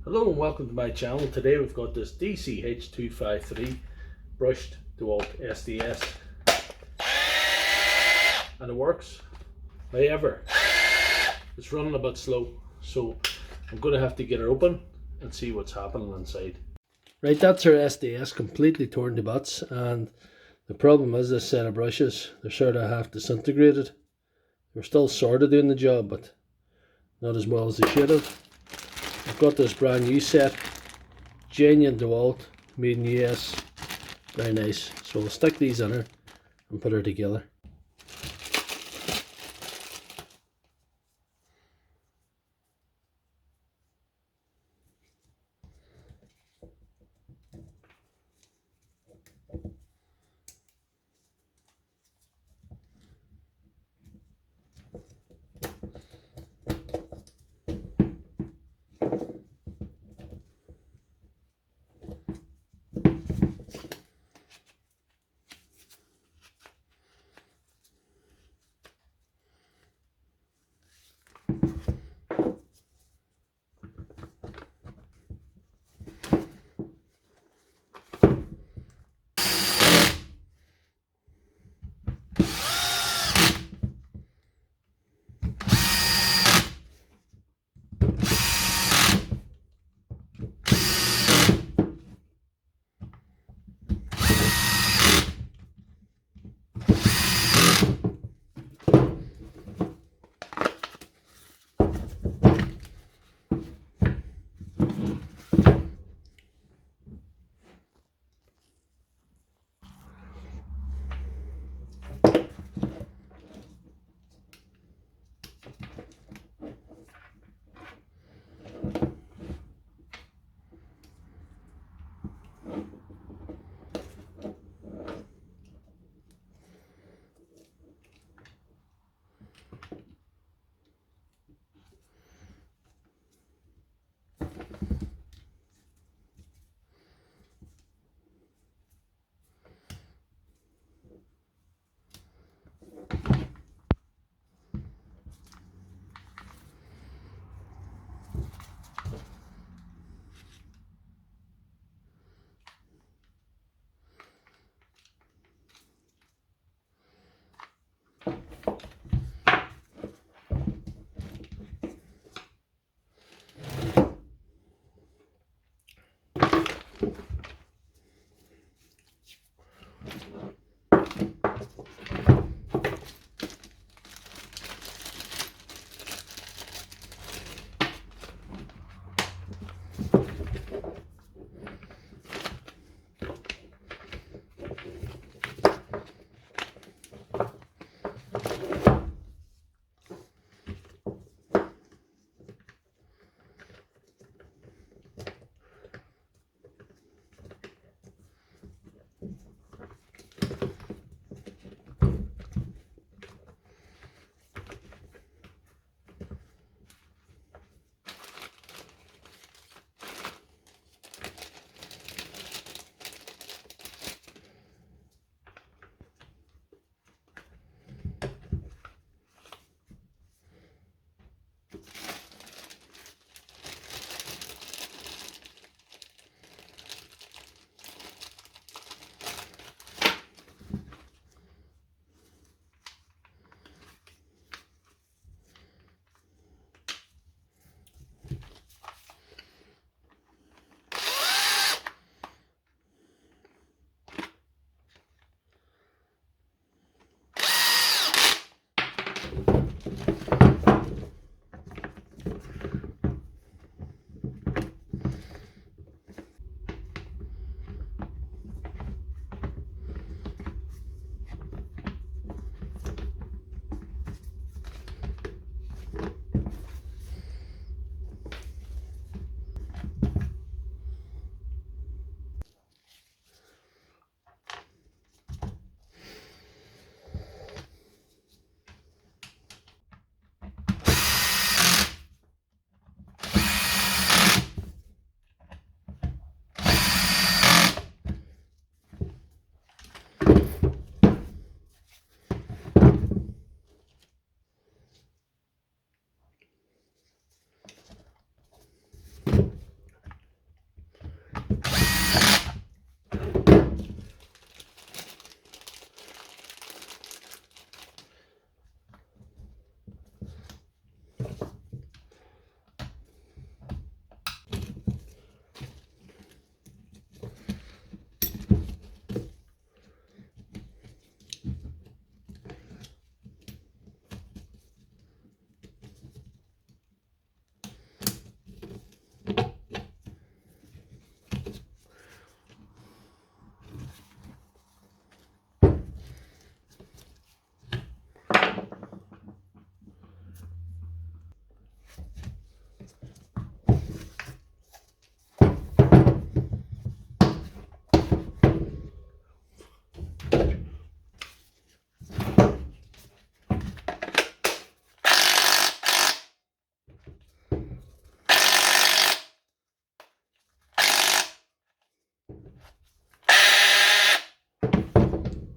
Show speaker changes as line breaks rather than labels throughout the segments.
Hello and welcome to my channel. Today we've got this DCH253 brushed Dewalt SDS and it works. However, it's running a bit slow, so I'm going to have to get her open and see what's happening inside. Right, that's our SDS completely torn to bits, and the problem is this set of brushes, they're sort of half disintegrated. They're still sort of doing the job, but not as well as they should have. I've got this brand new set, genuine Dewalt, made in the US, very nice. So we'll stick these in her and put her together.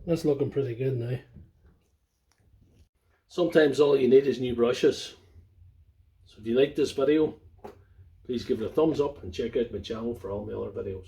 That's looking pretty good now. Sometimes all you need is new brushes. So if you like this video, please give it a thumbs up and check out my channel for all my other videos.